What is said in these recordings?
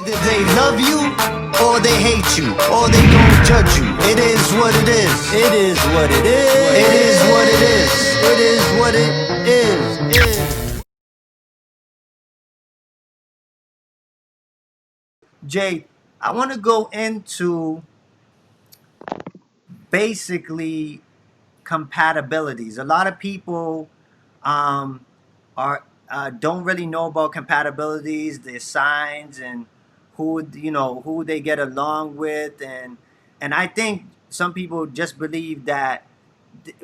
Either they love you, or they hate you, or they gon' judge you. It is what it is. It is what it is. It is what it is. It is what it is. Jade, I want to go into basically compatibilities. A lot of people um, are don't really know about compatibilities, their signs, and who they get along with, and I think some people just believe that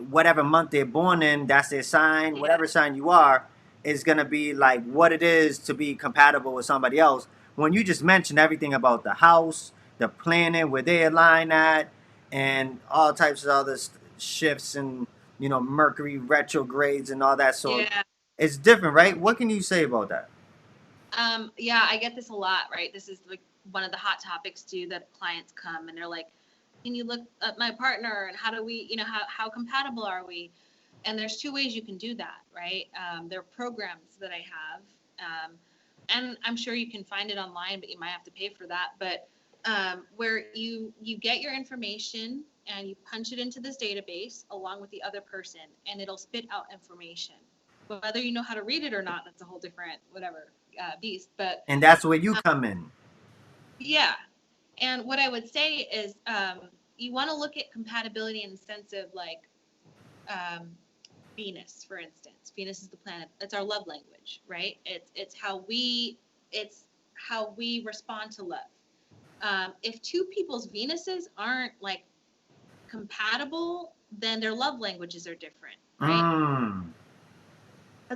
whatever month they're born in, that's their sign. Whatever sign you are, is gonna be like what it is to be compatible with somebody else. When you just mentioned everything about the house, the planet, where they align at, and all types of other shifts and Mercury retrogrades and all that. So Yeah. it's different, right? What can you say about that? Yeah, I get this a lot, right? This is like one of the hot topics too that clients come and they're like, can you look at my partner and how do we, how compatible are we? And there's two ways you can do that, right? There are programs that I have, and I'm sure you can find it online, but you might have to pay for that. But where you get your information and you punch it into this database along with the other person, and it'll spit out information. Whether you know how to read it or not, that's a whole different whatever beast. But And that's where you come in. yeah, and what I would say is you want to look at compatibility in the sense of like um, Venus, for instance. Venus is the planet. It's our love language, right? It's how we respond to love. If two people's Venuses aren't like compatible, then their love languages are different, right? Mm.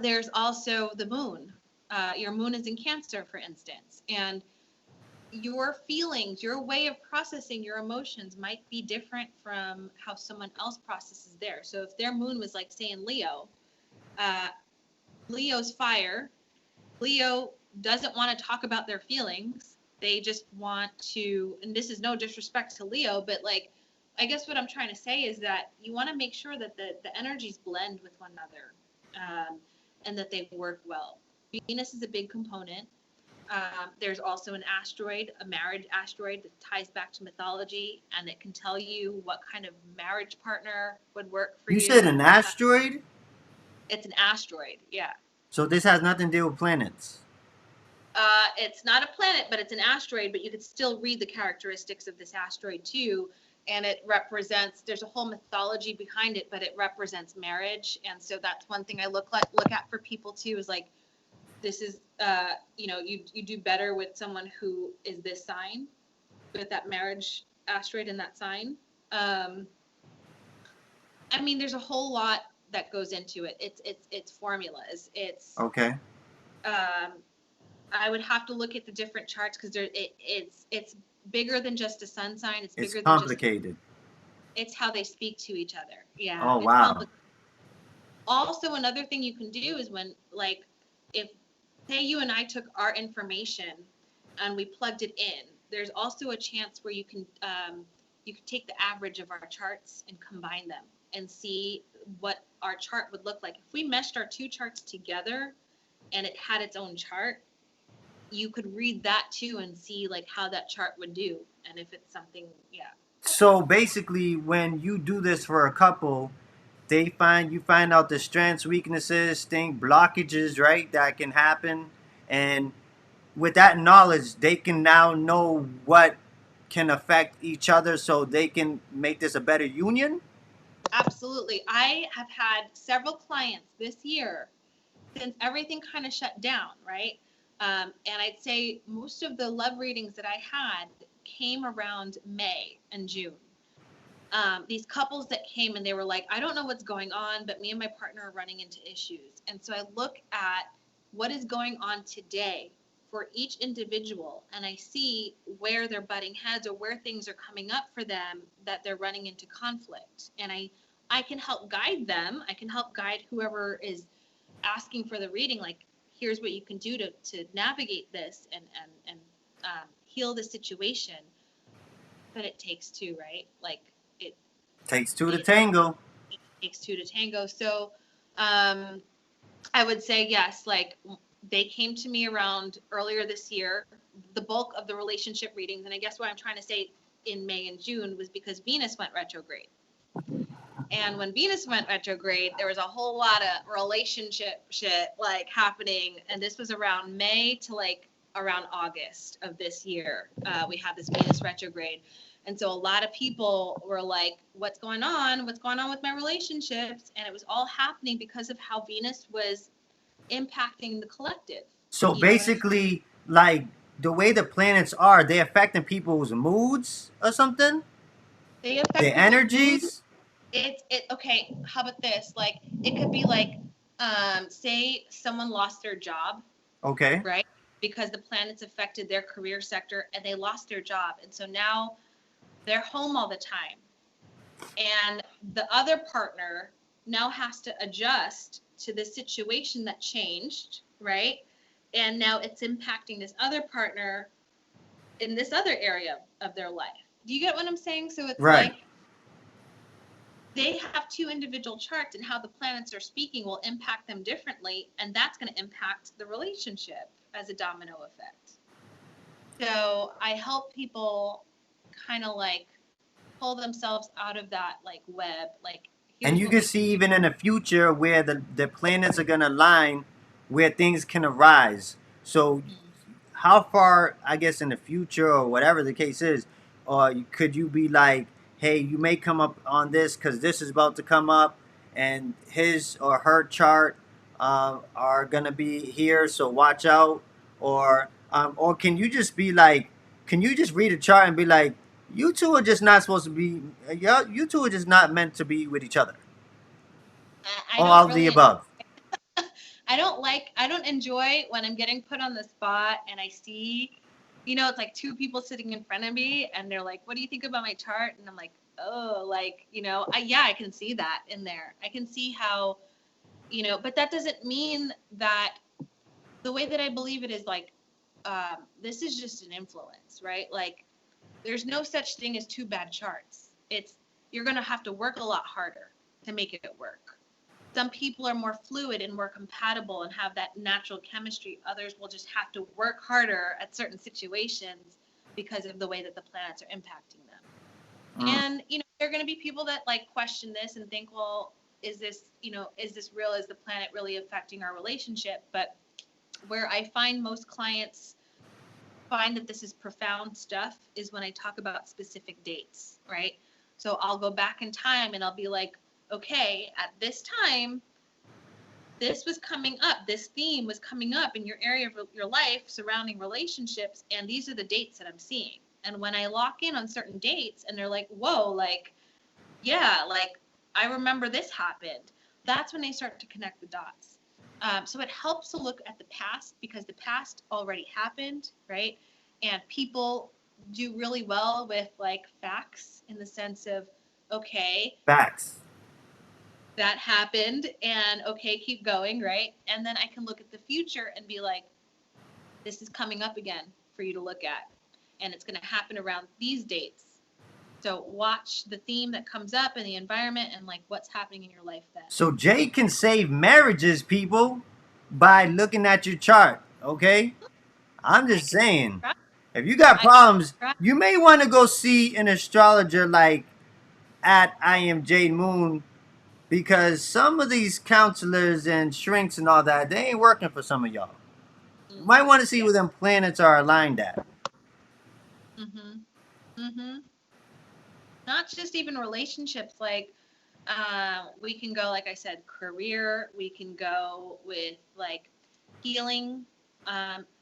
There's also the moon. Your moon is in Cancer, for instance, and your feelings, your way of processing your emotions might be different from how someone else processes theirs. So if their moon was like, say, in Leo, uh, Leo's fire, Leo doesn't want to talk about their feelings. They just want to, and this is no disrespect to Leo, but like, I guess what I'm trying to say is that you want to make sure that the energies blend with one another, and that they work well. Venus is a big component. There's also an asteroid, a marriage asteroid that ties back to mythology, and it can tell you what kind of marriage partner would work for You said you. an asteroid? It's an asteroid, yeah. So this has nothing to do with planets. It's not a planet, but it's an asteroid, but you could still read the characteristics of this asteroid too. And it represents, there's a whole mythology behind it, but it represents marriage. And so that's one thing I look at for people too, is like, this is, you do better with someone who is this sign, with that marriage asteroid in that sign. Um, I mean, there's a whole lot that goes into it. It's formulas. Okay. Um, I would have to look at the different charts because it's bigger than just a sun sign. It's It's bigger than just, complicated. it's how they speak to each other. Yeah, Oh it's wow. complicated. Also, another thing you can do is when, like, if say you and I took our information and we plugged it in, there's also a chance where you could take the average of our charts and combine them and see what our chart would look like. If we meshed our two charts together and it had its own chart, you could read that too and see like how that chart would do, and if it's something, yeah. So basically, when you do this for a couple, you find out the strengths, weaknesses, blockages, right? That can happen, and with that knowledge, they can now know what can affect each other, so they can make this a better union. Absolutely. I have had several clients this year since everything kind of shut down, right? And I'd say most of the love readings that I had came around May and June. These couples that came and they were like, I don't know what's going on, but me and my partner are running into issues. And so I look at what is going on today for each individual, and I see where they're butting heads or where things are coming up for them that they're running into conflict. And I can help guide them. I can help guide whoever is asking for the reading, like, here's what you can do to navigate this and heal the situation. But it takes two, right? Like, it Takes two to it tango. takes two to tango. So I would say yes, like, they came to me around earlier this year. the bulk of the relationship readings, and I guess what I'm trying to say in May and June was because Venus went retrograde. And when Venus went retrograde, there was a whole lot of relationship shit like happening. And this was around May to like around August of this year. We had this Venus retrograde. And so a lot of people were like, what's going on? What's going on with my relationships? And it was all happening because of how Venus was impacting the collective. So You know what I'm basically, like the way the planets are, they affecting people's moods or something? They affect Their people's mood. energies? It okay, how about this? Like it could be like say someone lost their job, Okay. right? Because the planets affected their career sector and they lost their job. And so now they're home all the time. And the other partner now has to adjust to the situation that changed, right? And now it's impacting this other partner in this other area of their life. Do you get what I'm saying? So it's Right. like they have two individual charts, and how the planets are speaking will impact them differently, and that's going to impact the relationship as a domino effect. So I help people kind of like pull themselves out of that like web, like And here's you what can we see can do. even in the future where the planets are going to align where things can arise. So how far, I guess, in the future or whatever the case is, or could you be like, hey, you may come up on this because this is about to come up, and his or her chart are gonna be here, so watch out, or can you just be like, can you just read a chart and be like, you two are just not supposed to be, yeah, you two are just not meant to be with each other, I or don't all of the really above. I don't enjoy when I'm getting put on the spot and I see, you know, it's like two people sitting in front of me and they're like, what do you think about my chart? And I'm like, oh, like, you know, I can see that in there. I can see how, you know, but that doesn't mean that the way that I believe it is like, this is just an influence, right? Like, there's no such thing as two bad charts. It's, you're going to have to work a lot harder to make it work. Some people are more fluid and more compatible and have that natural chemistry. Others will just have to work harder at certain situations because of the way that the planets are impacting them. Mm. And, you know, there are going to be people that like question this and think, well, is this, you know, is this real? Is the planet really affecting our relationship? But where I find most clients find that this is profound stuff is when I talk about specific dates, right? So I'll go back in time and I'll be like, okay, at this time, this was coming up, this theme was coming up in your area of your life surrounding relationships, and these are the dates that I'm seeing. And when I lock in on certain dates and they're like, whoa, like, yeah, like, I remember this happened, that's when they start to connect the dots. So it helps to look at the past because the past already happened, right? And people do really well with like facts in the sense of, okay, Facts. that happened and okay, keep going, right? And then I can look at the future and be like, this is coming up again for you to look at. And it's going to happen around these dates. So watch the theme that comes up in the environment and like what's happening in your life then. So Jade can save marriages, people, by looking at your chart. Okay, I'm I just can saying, try. if you got I can problems, try. you may want to go see an astrologer like at I am Jade Moon, because some of these counselors and shrinks and all that, they ain't working for some of y'all. You might want to see Yeah. where them planets are aligned at. Mhm. Mhm. Not just even relationships, like we can go, like I said, career. We can go with like healing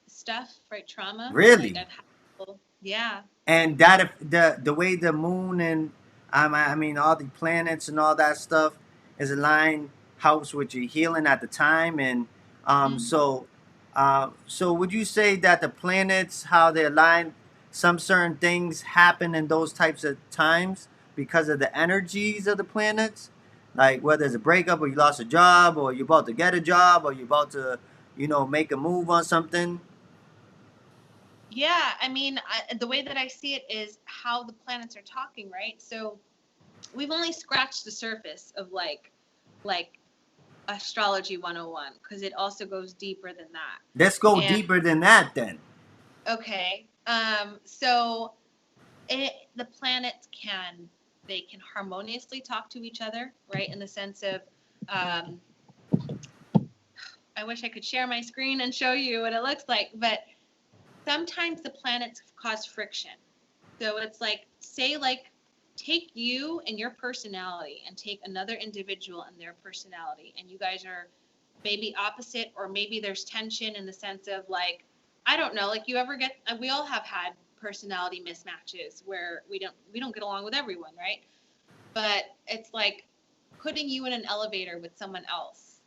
stuff, right? Trauma. Like Really. I've had people, yeah. And that if the way the moon and I mean all the planets and all that stuff is aligned helps with your healing at the time, and Mm. so would you say that the planets, how they align, some certain things happen in those types of times because of the energies of the planets, like whether it's a breakup or you lost a job or you're about to get a job or you're about to, make a move on something. Yeah, I mean, the way that I see it is how the planets are talking, right? So we've only scratched the surface of like astrology 101 because it also goes deeper than that. Let's go And deeper than that then. Okay. So the planets they can harmoniously talk to each other, right? In the sense of, um, I wish I could share my screen and show you what it looks like, but sometimes the planets cause friction. So it's like, say, like, take you and your personality and take another individual and their personality, and you guys are maybe opposite, or maybe there's tension in the sense of, like, I don't know, like, you ever get, we all have had personality mismatches where we don't get along with everyone, right? But it's like putting you in an elevator with someone else.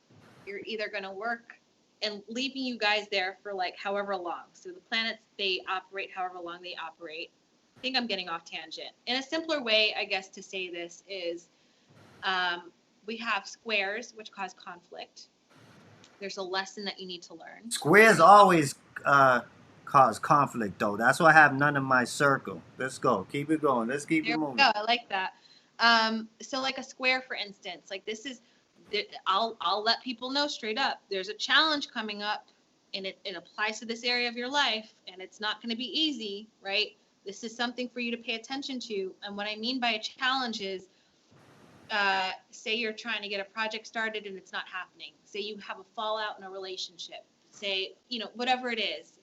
You're either going to work and leaving you guys there for like however long. So the planets, they operate however long they operate. I think I'm getting off tangent. In a simpler way, I guess, to say this is, we have squares, which cause conflict. There's a lesson that you need to learn. Squares There's always cause conflict, though. That's why I have none in my circle. Let's go. Keep it going. Let's keep it There we moving. go. I like that. So like a square, for instance, like this is, I'll let people know straight up. There's a challenge coming up, and it applies to this area of your life, and it's not going to be easy, right? This is something for you to pay attention to. And what I mean by a challenge is, say you're trying to get a project started and it's not happening. Say you have a fallout in a relationship. Say, whatever it is,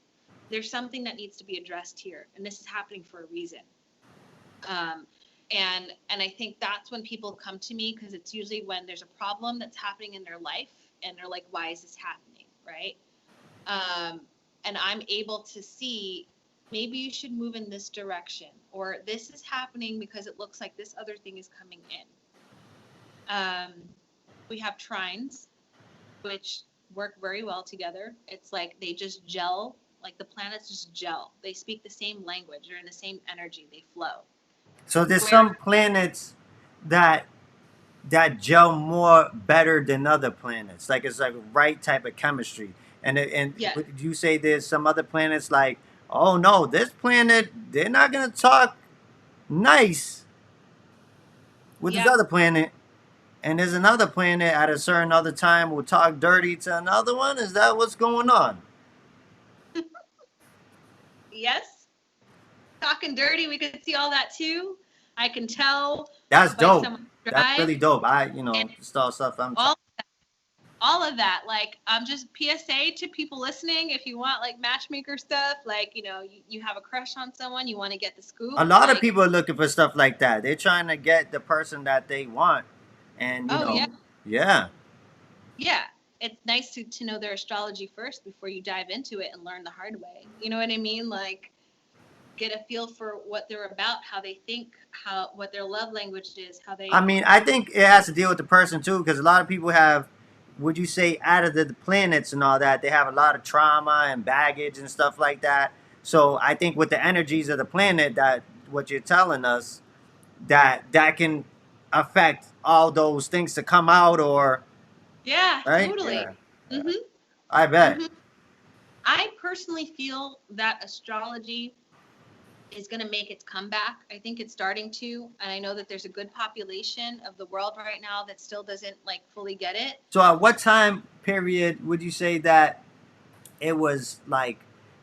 there's something that needs to be addressed here, and this is happening for a reason. Um, and I think that's when people come to me, because it's usually when there's a problem that's happening in their life, and they're like, why is this happening, right? And I'm able to see, maybe you should move in this direction, or this is happening because it looks like this other thing is coming in. We have trines, which work very well together. It's like they just gel, like the planets just gel. They speak the same language. They're in the same energy. They flow. So there's Square, some planets that gel more better than other planets. Like it's like right type of chemistry. And yes, would you say there's some other planets like, oh no, this planet they're not gonna talk nice with this yeah, other planet, and there's another planet at a certain other time will talk dirty to another one. Is that what's going on? yes. Talking dirty, we could see all that too. I can tell That's by dope. someone's That's drive really dope. and Stuff I'm trying. all all of that. Like, just PSA to people listening, if you want like matchmaker stuff, like, you have a crush on someone, you want to get the scoop, A lot of like, people are looking for stuff like that. They're trying to get the person that they want, and oh yeah, yeah. yeah. It's nice to know their astrology first before you dive into it and learn the hard way. You know what I mean? Like, get a feel for what they're about, how they think, what their love language is, how I they. mean, I think it has to deal with the person too, because a lot of people have, would you say, out of the planets and all that, they have a lot of trauma and baggage and stuff like that. So I think with the energies of the planet, that what you're telling us, that can affect all those things to come out, or Yeah, right? totally. Yeah, Mhm. I bet. Mhm. I personally feel that astrology is going to make its comeback. I think it's starting to, and I know that there's a good population of the world right now that still doesn't like fully get it. So at what time period would you say that it was like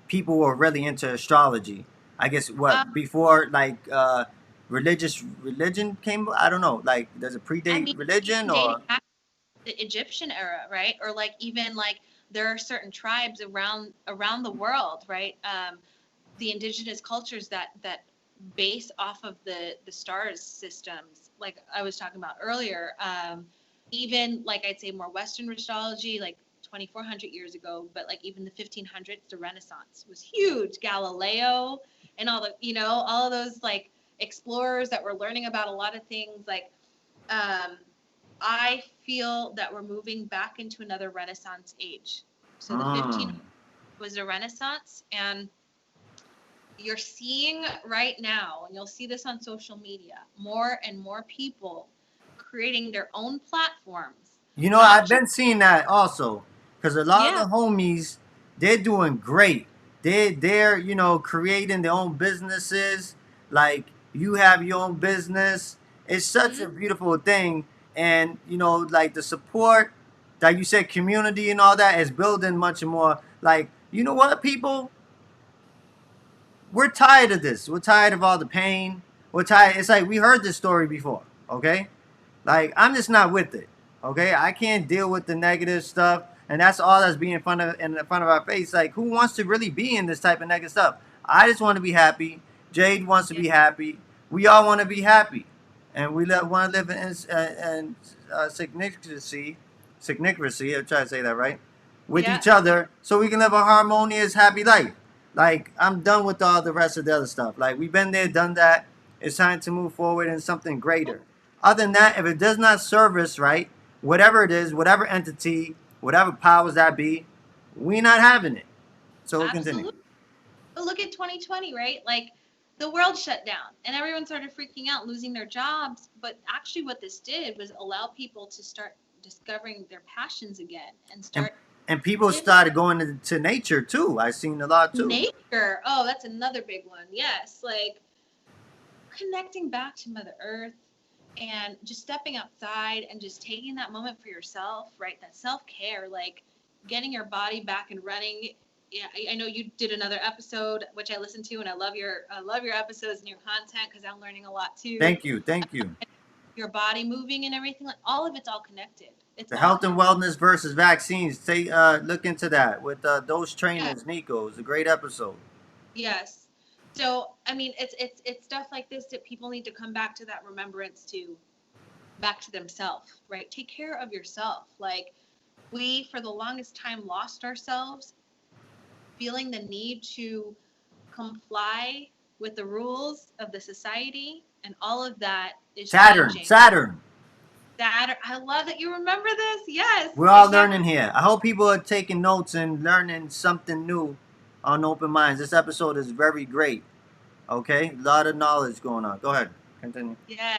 people were really into astrology? I guess Um, what before like religion came. I don't know. Like does it I predate mean, religion even dating or? back to the Egyptian era, right? Or like even like there are certain tribes around the world, right? The indigenous cultures that base off of the stars systems, like I was talking about earlier. Even like I'd say more Western astrology, like 2,400 years ago, but like even the 1500s, the Renaissance was huge. Galileo and all of those like explorers that were learning about a lot of things. Like, um, I feel that we're moving back into another Renaissance age. So the 15 Mm. was a Renaissance, and you're seeing right now, and you'll see this on social media, more and more people creating their own platforms, not I've just, been seeing that also, because a lot of yeah. the homies, they're doing great. They're creating their own businesses. Like you have your own business. It's such a Mhm. beautiful thing, and like the support that you said, community and all that is building much more. Like what, people? we're tired of this. We're tired of all the pain. We're tired. It's like we heard this story before. Okay, like I'm just not with it. Okay, I can't deal with the negative stuff, and that's all that's being in front of our face. Like, who wants to really be in this type of negative stuff? I just want to be happy. Jade wants to Yeah. be happy. We all want to be happy, and we want to live in significancy. Significancy. I'm trying to say that right, with Yeah. each other, so we can live a harmonious, happy life. Like, I'm done with all the rest of the other stuff. Like, we've been there, done that. It's time to move forward in something greater. Other than that, if it does not serve us right, whatever it is, whatever entity, whatever powers that be, we not having it. So we'll continue. Absolutely. But look at 2020, right? Like the world shut down and everyone started freaking out, losing their jobs. But actually, what this did was allow people to start discovering their passions again and And start and people living started going to nature too. I've seen a lot too. nature. Oh, that's another big one. Yes. Like connecting back to Mother Earth and just stepping outside and just taking that moment for yourself, right? That self care, like getting your body back and running. Yeah, I know you did another episode which I listened to, and I love your episodes and your content because I'm learning a lot too. Thank you, thank you. Your body moving and everything, like all of it's all connected. It's The all health and connected. wellness versus vaccines. Say, look into that with those Yeah. trainers. Nico, it's a great episode. Yes. So I mean, it's stuff like this that people need to come back to that remembrance to, back to themselves, right? Take care of yourself. Like we, for the longest time, lost ourselves, feeling the need to comply with the rules of the society, and all of that is Saturn, changing. Saturn. That I love that you remember this. Yes, We're all exactly. learning here. I hope people are taking notes and learning something new on Open Minds. This episode is very great. Okay, a lot of knowledge going on. Go ahead, continue. Yeah.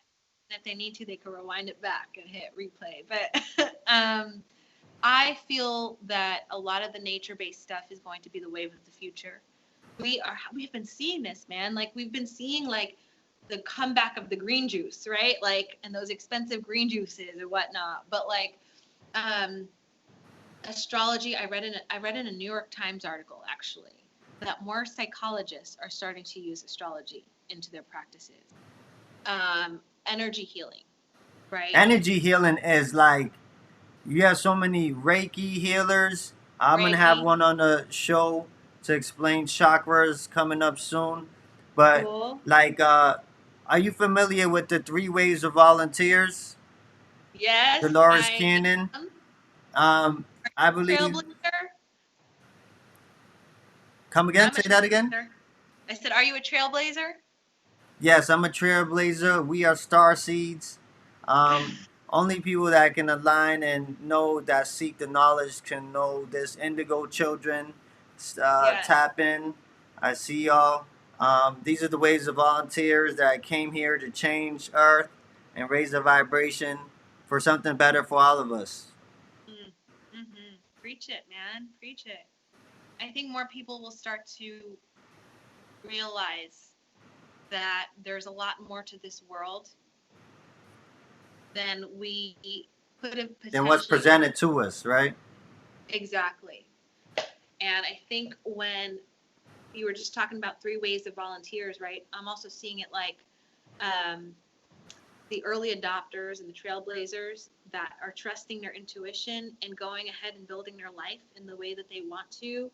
If they need to, they can rewind it back and hit replay. But I feel that a lot of the nature-based stuff is going to be the wave of the future. We've been seeing this, man. Like we've been seeing like the comeback of the green juice, right? Like and those expensive green juices and whatnot. But like um, astrology, I read in a New York Times article actually that more psychologists are starting to use astrology into their practices. Energy healing, right? Energy healing is like, you have so many Reiki healers. I'm gonna have Reiki, one on the show to explain chakras coming up soon. But cool. like, are you familiar with the three waves of volunteers? Yes, Dolores I Cannon. am. Um, I believe. Trailblazer. Come again? I'm a Say that again. trailblazer. I said, are you a trailblazer? Yes, I'm a trailblazer. We are starseeds. Only people that can align and know that seek the knowledge can know this. Indigo children, Yes. tap in. I see y'all. These are the waves of volunteers that came here to change Earth and raise the vibration for something better for all of us. Mm-hmm. Preach it, man. Preach it. I think more people will start to realize that there's a lot more to this world than we could have Than what's potentially. presented to us, right? Exactly. And I think when you were just talking about three ways of volunteers, right? I'm also seeing it like um, the early adopters and the trailblazers that are trusting their intuition and going ahead and building their life in the way that they want to.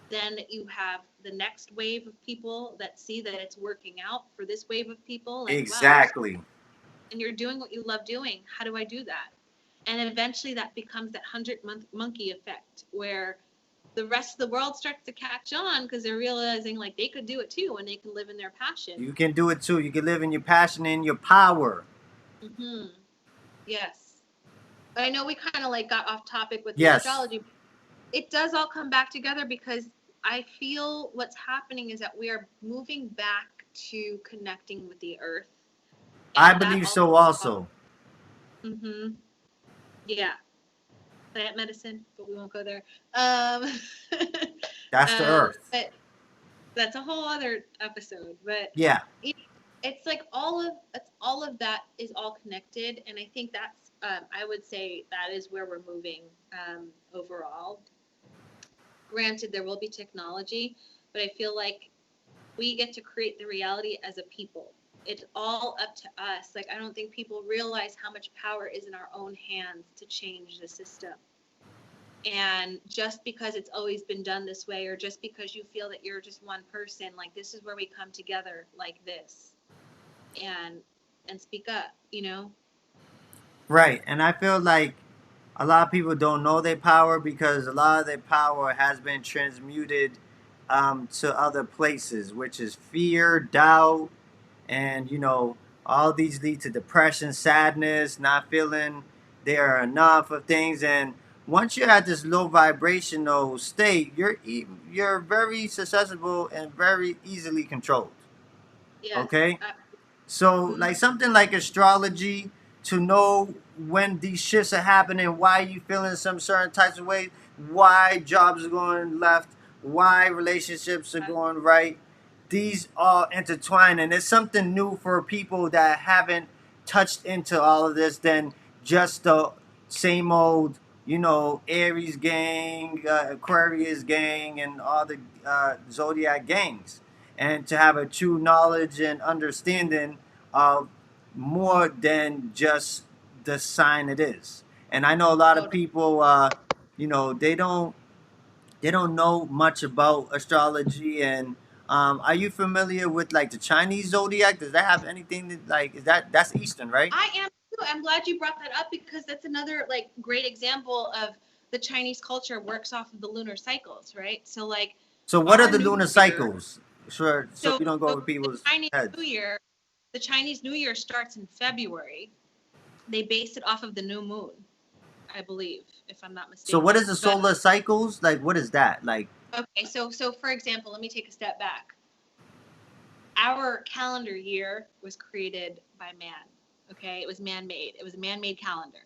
Then you have the next wave of people that see that it's working out for this wave of people. Like, wow, Exactly. and you're doing what you love doing. How do I do that? And eventually that becomes that 100-month monkey effect where the rest of the world starts to catch on because they're realizing like they could do it too and they can live in their passion. You can do it too. You can live in your passion and your power. Mm-hmm. Yes. I know we kind of like got off topic with the Yes. astrology. It does all come back together because I feel what's happening is that we are moving back to connecting with the earth. I And that believe so also. also. Mm-hmm. Yeah. Plant medicine, but we won't go there. Um, That's the earth. but that's a whole other episode. But Yeah. it's like all of that is all connected, and I think that's I would say that is where we're moving overall. Granted, there will be technology, but I feel like We get to create the reality as a people. It's all up to us. Like, I don't think people realize how much power is in our own hands to change the system. And just because it's always been done this way, or just because you feel that you're just one person, like, this is where we come together like this and speak up, you know? Right, and I feel like a lot of people don't know their power because a lot of their power has been transmuted to other places, which is fear, doubt, and all these lead to depression, sadness, not feeling there are enough of things. And once you're at this low vibrational state, you're very susceptible and very easily controlled. Yes. Okay, so, Mhm. like something like astrology, to know when these shifts are happening, why you feeling some certain types of ways, why jobs are going left, why relationships are going right. These all intertwine, and it's something new for people that haven't touched into all of this than just the same old, Aries gang, Aquarius gang, and all the Zodiac gangs. And to have a true knowledge and understanding of more than just the sign it is. And I know a lot of Totally. people, they don't know much about astrology. And are you familiar with like the Chinese zodiac? Does that have anything like is that's Eastern, right? I am too. I'm glad you brought that up because that's another like great example of the Chinese culture works off of the lunar cycles, right? So like So what are our the new lunar year, cycles? Sure, so so we don't go so over the people's Chinese New heads. Year, the Chinese New Year starts in February. They base it off of the new moon, I believe, if I'm not So what mistaken. is the But solar cycles? Like what is that? Like okay, so for example, let me take a step back. Our calendar year was created by man. Okay, it was man-made. It was a man-made calendar.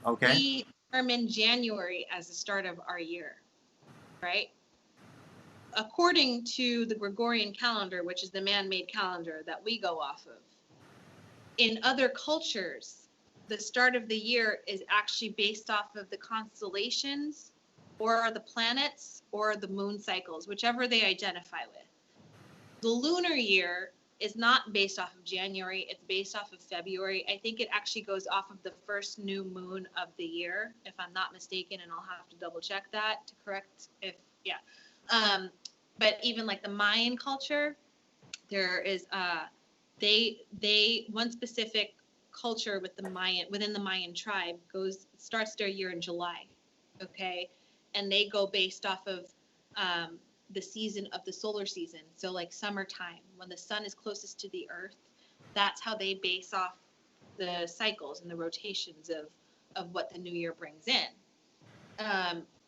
okay. We determine January as the start of our year, right? According to the Gregorian calendar, which is the man-made calendar that we go off of, in other cultures, the start of the year is actually based off of the constellations or the planets or the moon cycles, whichever they identify with. The lunar year is not based off of January, it's based off of February. I think it actually goes off of the first new moon of the year, if I'm not mistaken, and I'll have to double check that to correct if, yeah. Um, but even like the Mayan culture, there is they one specific culture with the Mayan within the Mayan tribe starts their year in July, okay, and they go based off of um, the season of the solar season. So like summertime, when the sun is closest to the earth, that's how they base off the cycles and the rotations of what the new year brings in.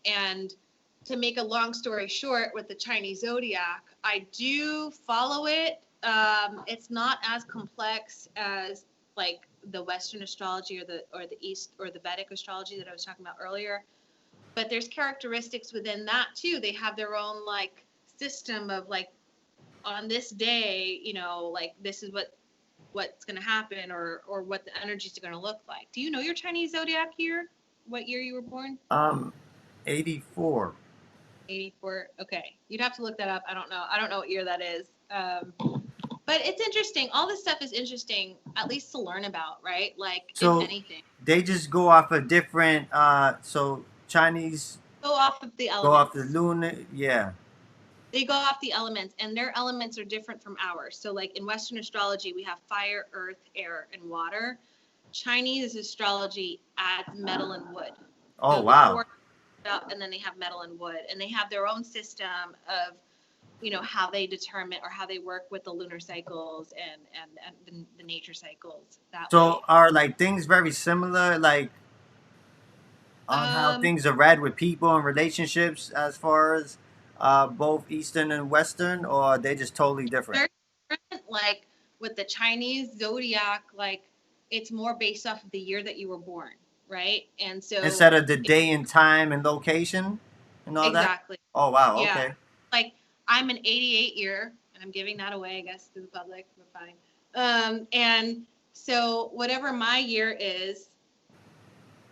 And to make a long story short, with the Chinese zodiac, I do follow it. It's not as complex as like the Western astrology or the East or the Vedic astrology that I was talking about earlier. But there's characteristics within that too. They have their own like system of like on this day, like this is what's going to happen or what the energies are going to look like. Do you know your Chinese zodiac year? What year you were born? Um 84. 84. Okay. You'd have to look that up. I don't know. I don't know what year that is. But it's interesting. All this stuff is interesting, at least to learn about, right? Like, if So anything, they just go off a different so Chinese go off of the go off the elements. lunar, yeah. They go off the elements, and their elements are different from ours. So, like in Western astrology, we have fire, earth, air, and water. Chinese astrology adds metal and wood. Oh So wow. before, and then they have metal and wood, and they have their own system of how they determine or how they work with the lunar cycles and the nature cycles that So way. are like things very similar, like on how Um, things are read with people and relationships as far as both Eastern and Western, or are they just totally different? very different. Like with the Chinese zodiac, like it's more based off of the year that you were born, right? And so Instead of the day and time and location and all that? exactly, Oh wow, yeah. okay. Like I'm an 88 year, and I'm giving that away, I guess, to the public. But fine. And so whatever my year is,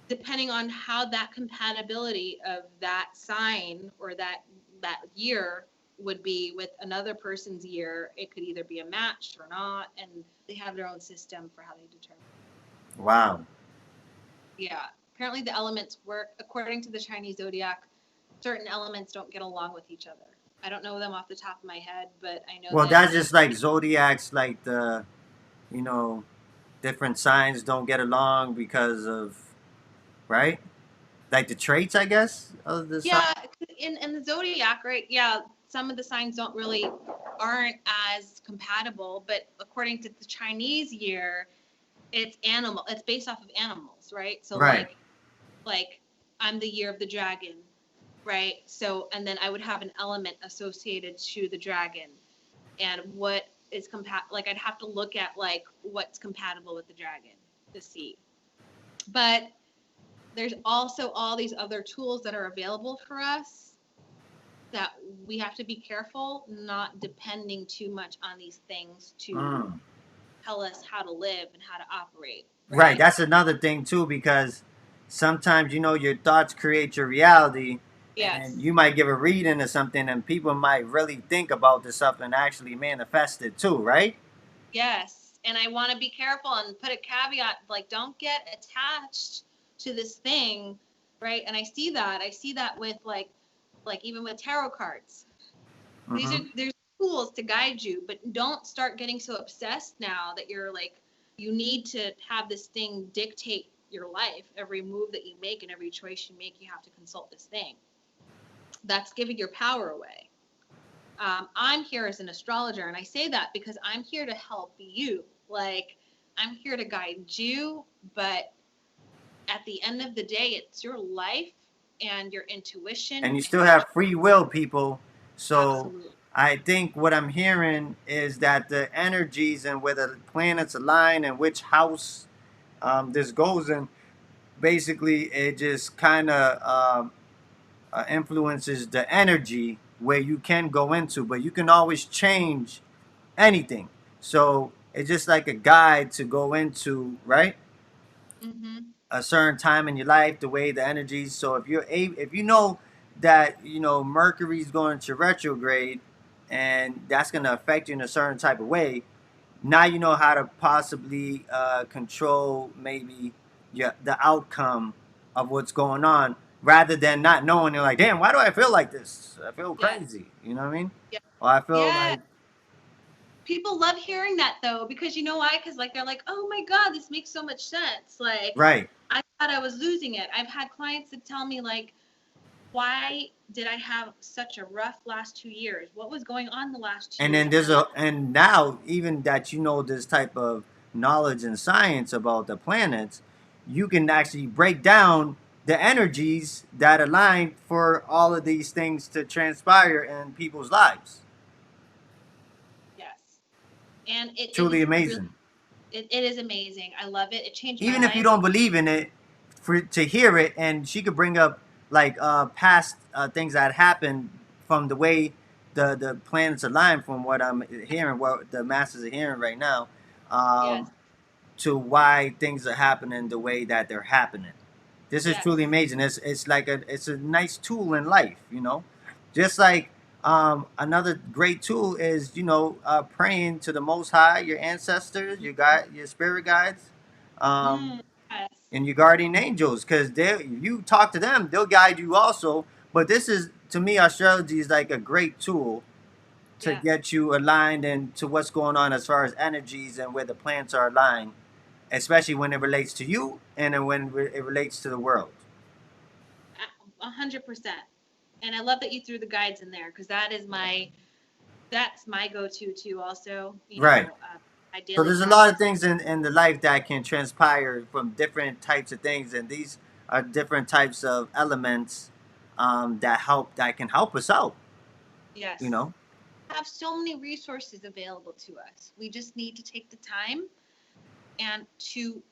depending on how that compatibility of that sign or that year would be with another person's year. It could either be a match or not, and they have their own system for how they determine. Wow. Yeah. Apparently the elements work according to the Chinese zodiac. Certain elements don't get along with each other. I don't know them off the top of my head, but I know Well, that that's just like zodiacs, like the, you know, different signs don't get along because of, right? Like the traits, I guess, of the sign. yeah, in the zodiac, right? Yeah, some of the signs aren't as compatible, but according to the Chinese year, it's based off of animals, right? So Right. like I'm the year of the dragon, right? So and then I would have an element associated to the dragon, and what is like I'd have to look at like what's compatible with the dragon to see. But there's also all these other tools that are available for us that we have to be careful not depending too much on these things to Mm. tell us how to live and how to operate, Right. right? That's another thing too, because sometimes your thoughts create your reality, and Yes. you might give a reading or something, and people might really think about this stuff and actually manifest it too, right? Yes. And I want to be careful and put a caveat like don't get attached to this thing, right? And I see that with like even with tarot cards. Mm-hmm. There's tools to guide you, but don't start getting so obsessed now that you're like you need to have this thing dictate your life. Every move that you make and every choice you make, you have to consult this thing. That's giving your power away. I'm here as an astrologer, and I say that because I'm here to help you. Like, I'm here to guide you, but at the end of the day, it's your life and your intuition And you and still have free will, people. So absolutely. I think what I'm hearing is that the energies and where the planets align and which house this goes in, basically, it just kind of influences the energy where you can go into, but you can always change anything. So it's just like a guide to go into, right? Mm-hmm. A certain time in your life, the way the energies. So if you know that Mercury's going to retrograde, and that's going to affect you in a certain type of way, now you know how to possibly control maybe the outcome of what's going on, rather than not knowing. You're like, damn, why do I feel like this? I feel Yes. crazy. You know what I mean? Yeah. Or I feel Yeah. like, People love hearing that though, because you know why? Because like they're like, oh my God, this makes so much sense. Like right. I thought I was losing it. I've had clients that tell me like, why did I have such a rough last 2 years? What was going on the last two And years? then and now, even that this type of knowledge and science about the planets, you can actually break down the energies that align for all of these things to transpire in people's lives. Yes. And it Truly is really, amazing. it is amazing. I love it. It changed my Even if you life. don't believe in it, for to hear it, and she could bring up like past things that happened from the way the planets align, from what I'm hearing, what the masters are hearing right now. Yes. Um, to why things are happening the way that they're happening. This is truly Yes. amazing. It's like it's a nice tool in life. Just like another great tool is praying to the Most High, your ancestors, your spirit guides, um, Mm, yes. and your guardian angels, because you talk to them, they'll guide you also. But this is, to me, astrology is like a great tool to Yes. get you aligned and to what's going on as far as energies and where the planets are aligned, especially when it relates to you and then when it relates to the world. 100%. And I love that you threw the guides in there because that's my go-to too. Also, Right. my So daily there's a lot of practice. things in the life that can transpire from different types of things, and these are different types of elements that can help us out. You Yes. know. Have so many resources available to us. We just need to take the time and to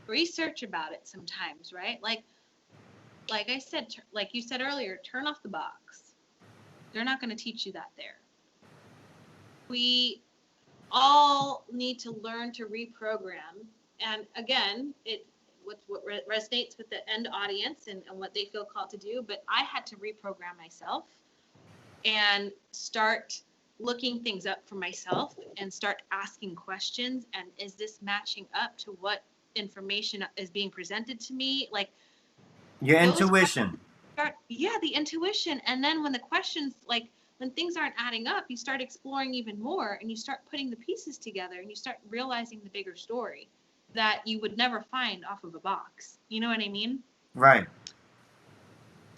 research about it sometimes, right? Like I said, like you said earlier, turn off the box. They're not going to teach you that there. We all need to learn to reprogram. And again, what resonates with the end audience and what they feel called to do. But I had to reprogram myself and start looking things up for myself and start asking questions. And is this matching up to what information is being presented to me? Like Your those intuition. start, yeah, the intuition. And then when the questions, like when things aren't adding up, you start exploring even more and you start putting the pieces together and you start realizing the bigger story that you would never find off of a box. You know what I mean? Right.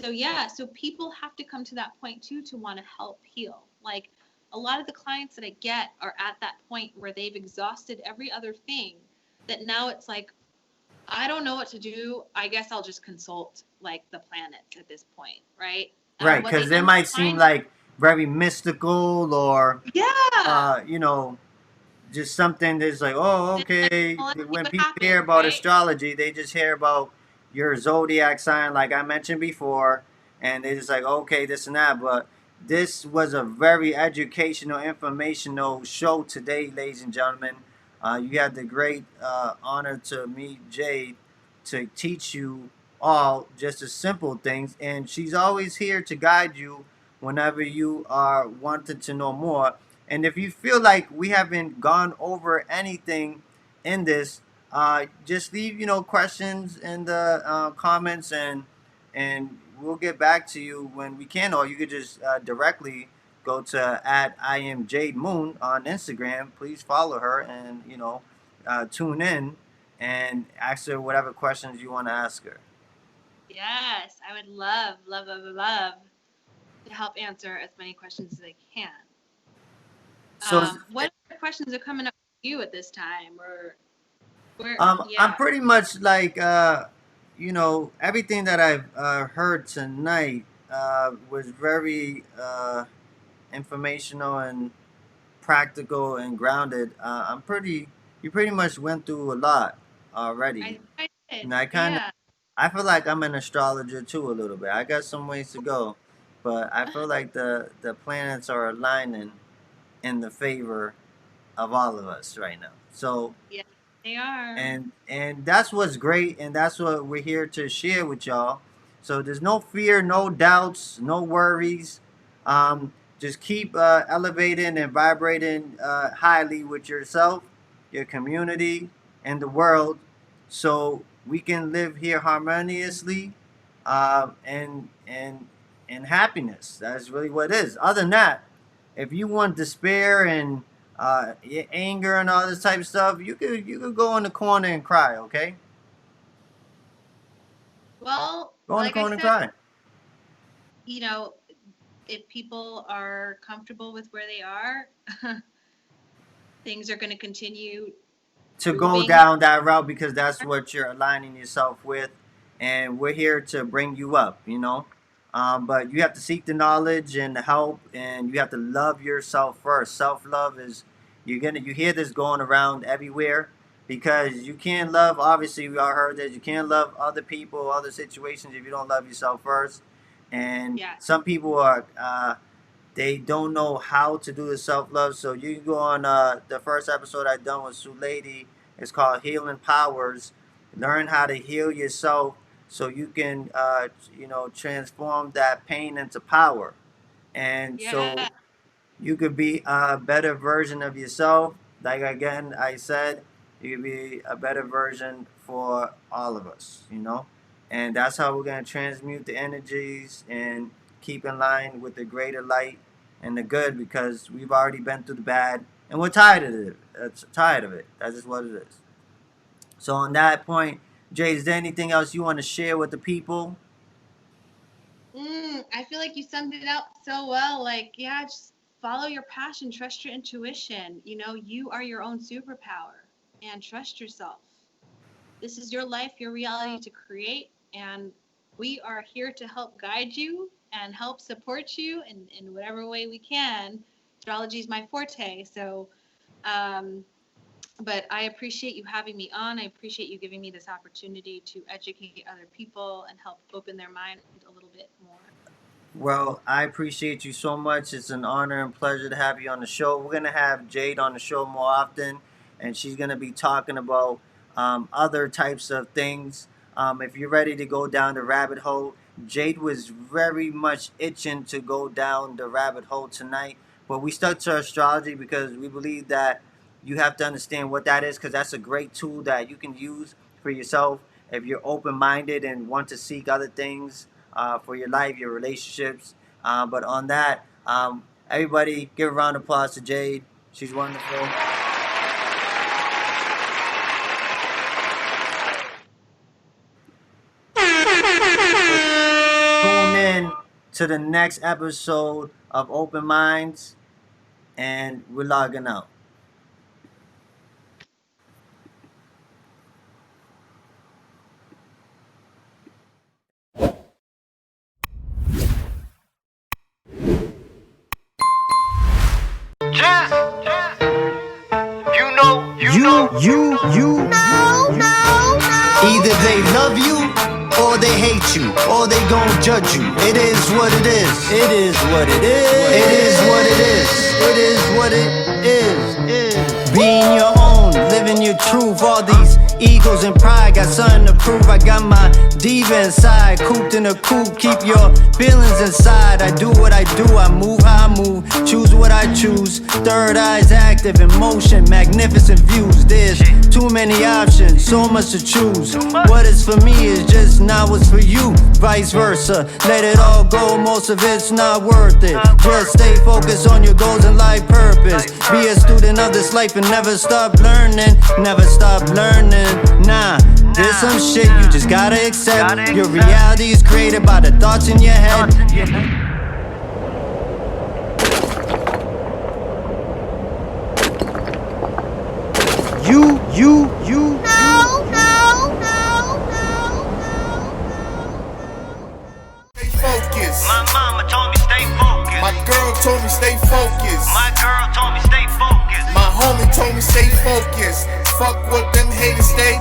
So yeah, so people have to come to that point too to want to help heal. Like a lot of the clients that I get are at that point where they've exhausted every other thing, that now it's like, I don't know what to do. I guess I'll just consult like the planets at this point, right? Right, What they because it end up might seem finding, like very mystical, or yeah, you know, just something that's like, oh, and like, okay. well, let's see When what people hear happens, about right? astrology, they just hear about your zodiac sign, like I mentioned before, and they just like, okay, this and that. But this was a very educational, informational show today, ladies and gentlemen. You had the great honor to meet Jade to teach you all just the simple things, and she's always here to guide you whenever you are wanting to know more. And if you feel like we haven't gone over anything in this, just leave questions in the comments, and we'll get back to you when we can. Or you could just directly go to at I am Jade Moon on Instagram. Please follow her, and tune in and ask her whatever questions you want to ask her. Yes, I would love, love, love, love to help answer as many questions as I can. So What other questions are coming up for you at this time, or where? I'm Yeah. pretty much like, everything that I've heard tonight was very informational and practical and grounded. You pretty much went through a lot already. I did. And Yeah. I feel like I'm an astrologer too a little bit. I got some ways to go, but I feel like the planets are aligning in the favor of all of us right now. So Yeah, they are. and that's what's great, and that's what we're here to share with y'all. So there's no fear, no doubts, no worries. Just keep elevating and vibrating highly with yourself, your community, and the world, so we can live here harmoniously, and happiness. That's really what it is. Other than that, if you want despair and anger and all this type of stuff, you could go in the corner and cry. Okay, Well, go in the like I corner and said, cry. you know, if people are comfortable with where they are, things are going to continue To go moving. down that route, because that's what you're aligning yourself with, and we're here to bring you up. But you have to seek the knowledge and the help, and you have to love yourself first. Self love is you hear this going around everywhere, because you can't love. Obviously, we all heard that you can't love other people, other situations if you don't love yourself first. And Yeah. some people are they don't know how to do the self love. So you can go on the first episode I done with Sue Lady. It's called Healing Powers. Learn how to heal yourself so you can transform that pain into power. And Yeah. so you could be a better version of yourself. Like again, I said, you could be a better version for all of us. And that's how we're going to transmute the energies and keep in line with the greater light and the good, because we've already been through the bad and we're tired of it. It's tired of it. That's just what it is. So on that point, Jay, is there anything else you want to share with the people? I feel like you summed it up so well. Like, yeah, just follow your passion, trust your intuition. You are your own superpower, and trust yourself. This is your life, your reality to create, and we are here to help guide you and help support you in whatever way we can. Astrology is my forte, so um, but I appreciate you having me on. I appreciate you giving me this opportunity to educate other people and help open their mind a little bit more. Well, I appreciate you so much. It's an honor and pleasure to have you on the show. We're going to have Jade on the show more often, and she's going to be talking about other types of things. If you're ready to go down the rabbit hole, Jade was very much itching to go down the rabbit hole tonight, but we stuck to astrology because we believe that you have to understand what that is, because that's a great tool that you can use for yourself if you're open-minded and want to seek other things for your life, your relationships. But on that, everybody give a round of applause to Jade. She's wonderful. Tune in to the next episode of Open Minds, and we're logging out. You. Either they love you or they hate you, or they gon' judge you. It is what it is. It is what it is. It is what it is. It is what it is. Being your own, living your truth. All these egos and pride got something to prove. I got my diva inside, cooped in a coop. Keep your feelings inside. I do what I do, I move how I move, choose what I choose. Third eye's active in motion, magnificent views. There's too many options, so much to choose. What is for me is just not what's for you. Vice versa, let it all go, most of it's not worth it. Just stay focused on your goals and life purpose. Be a student of this life and never stop learning. Never stop learning. Nah, there's some shit you just gotta accept. Your reality is created by the thoughts in your head. You. Stay focused. My mama told me stay focused. My girl told me stay focused. My girl told me stay focused. My homie told me stay focused. Fuck what them haters stay